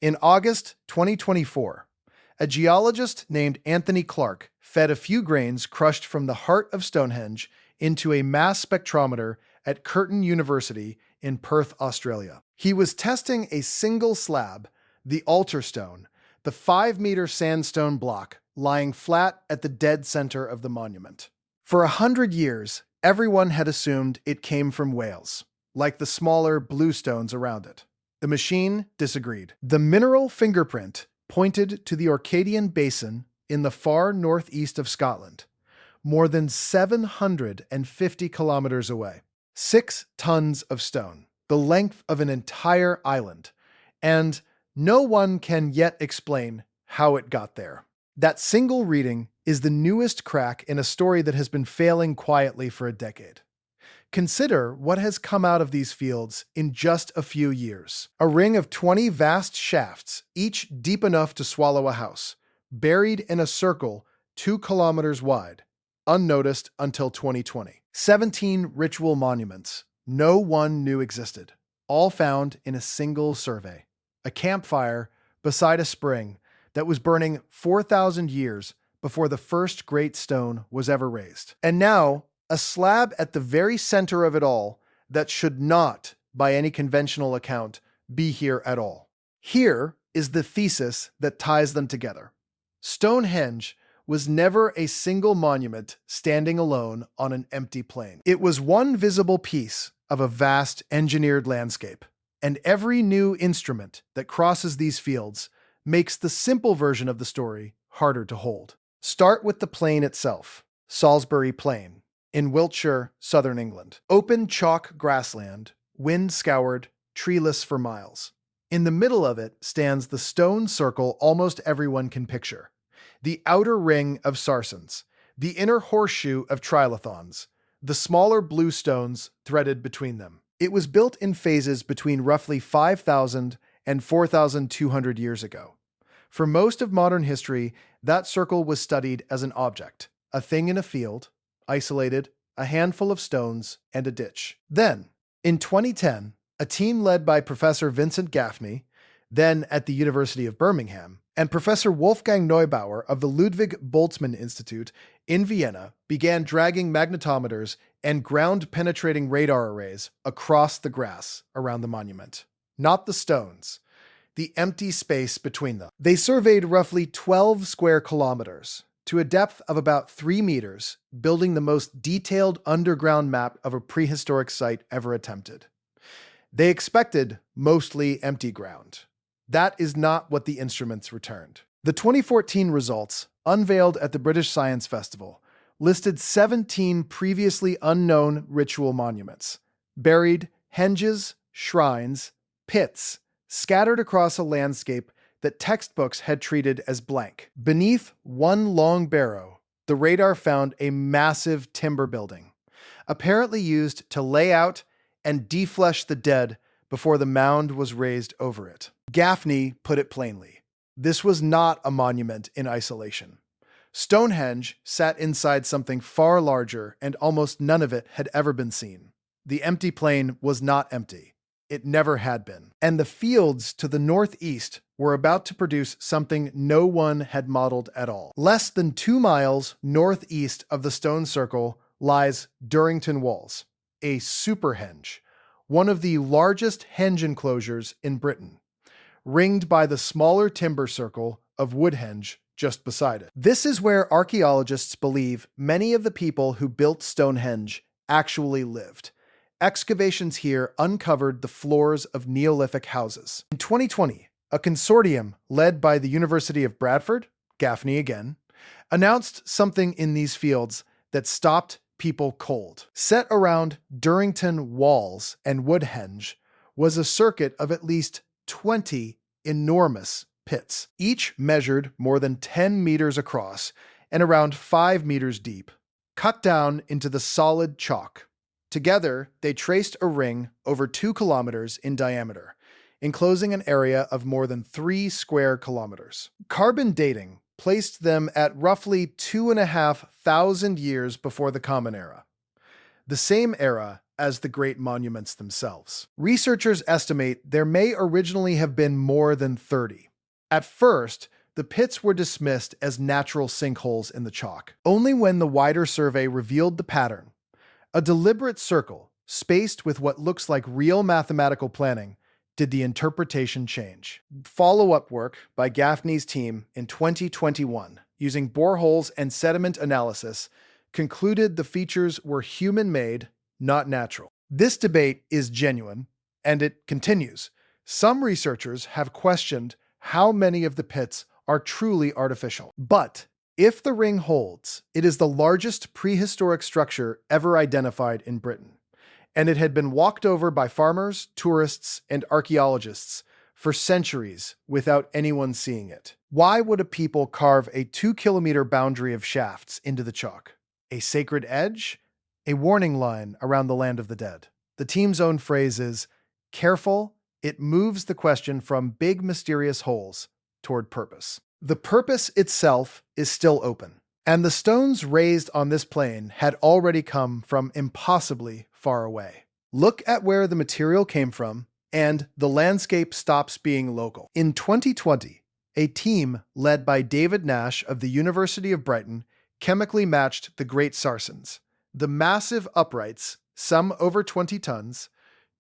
In August 2024, a geologist named Anthony Clark fed a few grains crushed from the heart of Stonehenge into a mass spectrometer at Curtin University in Perth, Australia. He was testing a single slab, the altar stone, the 5-meter sandstone block lying flat at the dead center of the monument. For 100 years, everyone had assumed it came from Wales, like the smaller blue stones around it. The machine disagreed. The mineral fingerprint pointed to the Orcadian Basin in the far northeast of Scotland, more than 750 kilometers away. 6 tons of stone, the length of an entire island, and no one can yet explain how it got there. That single reading is the newest crack in a story that has been failing quietly for a decade. Consider what has come out of these fields in just a few years. A ring of 20 vast shafts, each deep enough to swallow a house, buried in a circle 2 kilometers wide, unnoticed until 2020. 17 ritual monuments no one knew existed, all found in a single survey. A campfire beside a spring that was burning 4,000 years before the first great stone was ever raised. And now, a slab at the very center of it all that should not, by any conventional account, be here at all. Here is the thesis that ties them together. Stonehenge was never a single monument standing alone on an empty plain. It was one visible piece of a vast engineered landscape, and every new instrument that crosses these fields makes the simple version of the story harder to hold. Start with the plain itself, Salisbury Plain, in Wiltshire, southern England. Open chalk grassland, wind-scoured, treeless for miles. In the middle of it stands the stone circle almost everyone can picture. The outer ring of saracens, the inner horseshoe of trilithons, the smaller blue stones threaded between them. It was built in phases between roughly 5,000 and 4,200 years ago. For most of modern history, that circle was studied as an object, a thing in a field, isolated, a handful of stones, and a ditch. Then, in 2010, a team led by Professor Vincent Gaffney, then at the University of Birmingham, and Professor Wolfgang Neubauer of the Ludwig Boltzmann Institute in Vienna began dragging magnetometers and ground-penetrating radar arrays across the grass around the monument. Not the stones, the empty space between them. They surveyed roughly 12 square kilometers, to a depth of about 3 meters, building the most detailed underground map of a prehistoric site ever attempted. They expected mostly empty ground. That is not what the instruments returned. The 2014 results, unveiled at the British Science Festival, listed 17 previously unknown ritual monuments, buried henges, shrines, pits, scattered across a landscape that textbooks had treated as blank. Beneath one long barrow, the radar found a massive timber building, apparently used to lay out and deflesh the dead before the mound was raised over it. Gaffney put it plainly. This was not a monument in isolation. Stonehenge sat inside something far larger, and almost none of it had ever been seen. The empty plain was not empty. It never had been. And the fields to the northeast were about to produce something no one had modeled at all. Less than 2 miles northeast of the stone circle lies Durrington Walls, a superhenge, one of the largest henge enclosures in Britain, ringed by the smaller timber circle of Woodhenge just beside it. This is where archaeologists believe many of the people who built Stonehenge actually lived. Excavations here uncovered the floors of Neolithic houses. In 2020, a consortium led by the University of Bradford, Gaffney again, announced something in these fields that stopped people cold. Set around Durrington Walls and Woodhenge was a circuit of at least 20 enormous pits, each measured more than 10 meters across and around 5 meters deep, cut down into the solid chalk. Together, they traced a ring over 2 kilometers in diameter, enclosing an area of more than 3 square kilometers. Carbon dating placed them at roughly 2,500 years before the Common Era, the same era as the great monuments themselves. Researchers estimate there may originally have been more than 30. At first, the pits were dismissed as natural sinkholes in the chalk. Only when the wider survey revealed the pattern, a deliberate circle, spaced with what looks like real mathematical planning, did the interpretation change. Follow-up work by Gaffney's team in 2021, using boreholes and sediment analysis, concluded the features were human-made, not natural. This debate is genuine, and it continues. Some researchers have questioned how many of the pits are truly artificial. But if the ring holds, it is the largest prehistoric structure ever identified in Britain, and it had been walked over by farmers, tourists, and archaeologists for centuries without anyone seeing it. Why would a people carve a 2-kilometer boundary of shafts into the chalk? A sacred edge? A warning line around the land of the dead? The team's own phrase is, "Careful, it moves the question from big mysterious holes toward purpose." The purpose itself is still open, and the stones raised on this plain had already come from impossibly far away. Look at where the material came from, and the landscape stops being local. In 2020, a team led by David Nash of the University of Brighton chemically matched the Great Sarsens, the massive uprights, some over 20 tons,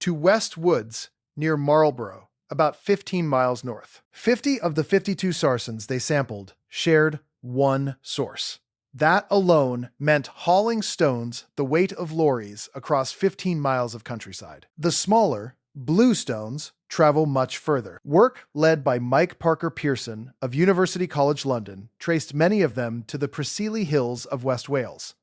to West Woods near Marlborough, about 15 miles north. 50 of the 52 Sarsens they sampled shared one source. That alone meant hauling stones the weight of lorries across 15 miles of countryside. The smaller, blue stones travel much further. Work led by Mike Parker Pearson of University College London traced many of them to the Preseli Hills of West Wales,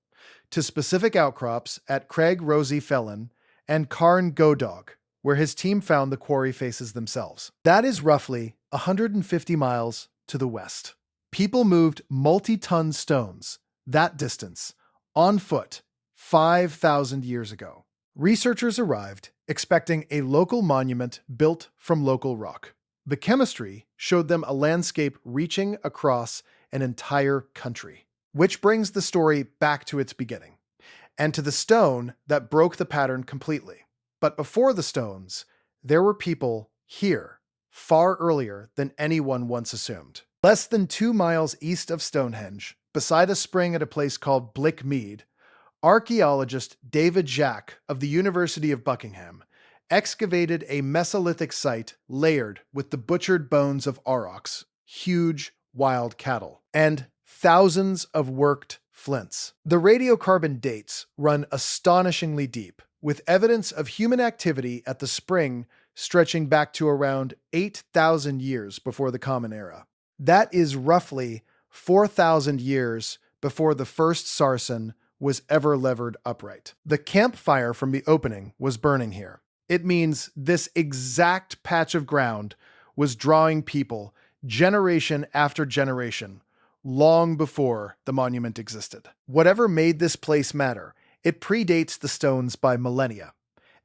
to specific outcrops at Craig Rosy Felon and Carn Godog, where his team found the quarry faces themselves. That is roughly 150 miles to the west. People moved multi-ton stones that distance on foot 5,000 years ago. Researchers arrived expecting a local monument built from local rock. The chemistry showed them a landscape reaching across an entire country, which brings the story back to its beginning, and to the stone that broke the pattern completely. But before the stones, there were people here, far earlier than anyone once assumed. Less than 2 miles east of Stonehenge, beside a spring at a place called Blick Mead, archaeologist David Jack of the University of Buckingham excavated a Mesolithic site layered with the butchered bones of aurochs, huge wild cattle, and thousands of worked flints. The radiocarbon dates run astonishingly deep, with evidence of human activity at the spring stretching back to around 8,000 years before the Common Era. That is roughly 4,000 years before the first sarsen was ever levered upright. The campfire from the opening was burning here. It means this exact patch of ground was drawing people generation after generation, long before the monument existed. Whatever made this place matter, it predates the stones by millennia,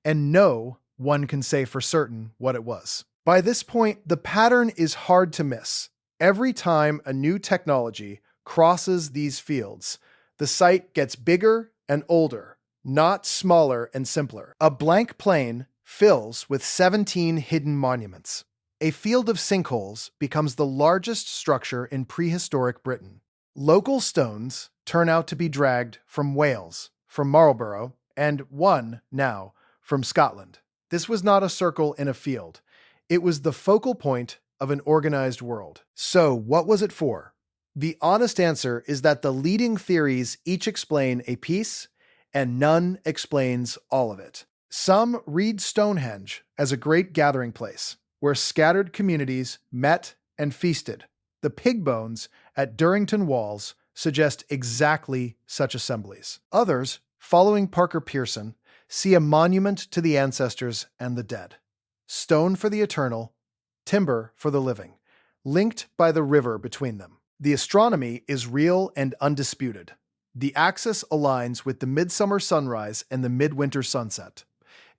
and no one can say for certain what it was. By this point, the pattern is hard to miss. Every time a new technology crosses these fields, the site gets bigger and older, not smaller and simpler. A blank plain fills with 17 hidden monuments. A field of sinkholes becomes the largest structure in prehistoric Britain. Local stones turn out to be dragged from Wales, from Marlborough, and one, now, from Scotland. This was not a circle in a field. It was the focal point of an organized world. So, what was it for? The honest answer is that the leading theories each explain a piece, and none explains all of it. Some read Stonehenge as a great gathering place, where scattered communities met and feasted. The pig bones at Durrington Walls suggest exactly such assemblies. Others, following Parker Pearson, see a monument to the ancestors and the dead. Stone for the eternal, timber for the living, linked by the river between them. The astronomy is real and undisputed. The axis aligns with the midsummer sunrise and the midwinter sunset.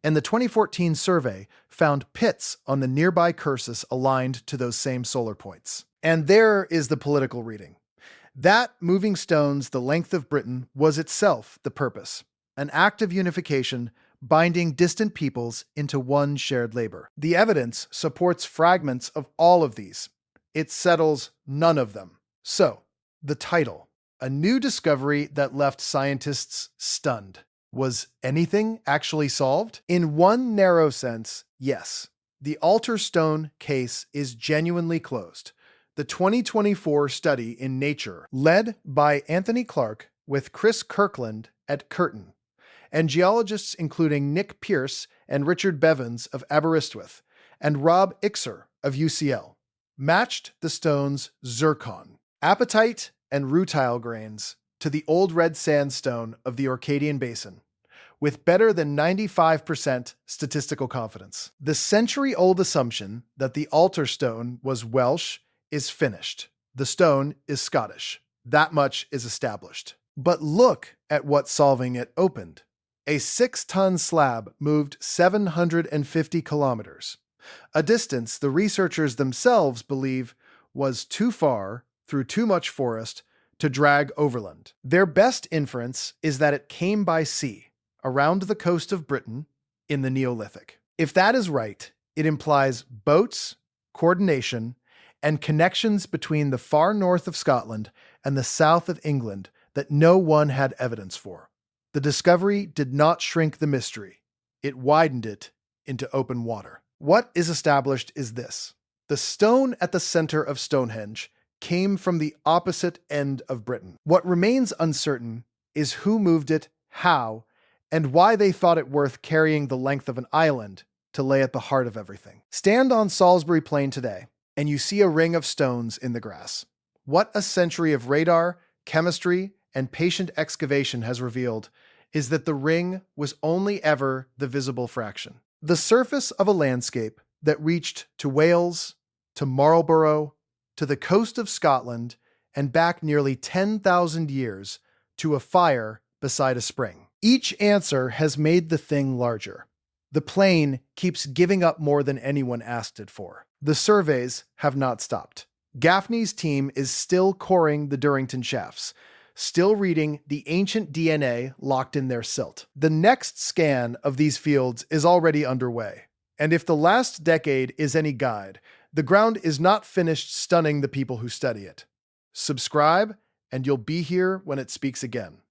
And the 2014 survey found pits on the nearby Cursus aligned to those same solar points. And there is the political reading. That moving stones the length of Britain was itself the purpose, an act of unification binding distant peoples into one shared labor. The evidence supports fragments of all of these. It settles none of them. So, the title, a new discovery that left scientists stunned. Was anything actually solved? In one narrow sense, yes. The altar stone case is genuinely closed. The 2024 study in Nature, led by Anthony Clark with Chris Kirkland at Curtin, and geologists including Nick Pierce and Richard Bevins of Aberystwyth, and Rob Ixer of UCL, matched the stone's zircon, apatite, and rutile grains to the old red sandstone of the Orcadian Basin, with better than 95% statistical confidence. The century-old assumption that the altar stone was Welsh is finished. The stone is Scottish. That much is established. But look at what solving it opened. A 6-ton slab moved 750 kilometers, a distance the researchers themselves believe was too far through too much forest to drag overland. Their best inference is that it came by sea, around the coast of Britain in the Neolithic. If that is right, it implies boats, coordination, and connections between the far north of Scotland and the south of England that no one had evidence for. The discovery did not shrink the mystery. It widened it into open water. What is established is this. The stone at the center of Stonehenge came from the opposite end of Britain. What remains uncertain is who moved it, how, and why they thought it worth carrying the length of an island to lay at the heart of everything. Stand on Salisbury Plain today, and you see a ring of stones in the grass. What a century of radar, chemistry, and patient excavation has revealed is that the ring was only ever the visible fraction. The surface of a landscape that reached to Wales, to Marlborough, to the coast of Scotland, and back nearly 10,000 years to a fire beside a spring. Each answer has made the thing larger. The plain keeps giving up more than anyone asked it for. The surveys have not stopped. Gaffney's team is still coring the Durrington shafts, still reading the ancient DNA locked in their silt. The next scan of these fields is already underway. And if the last decade is any guide, the ground is not finished stunning the people who study it. Subscribe, and you'll be here when it speaks again.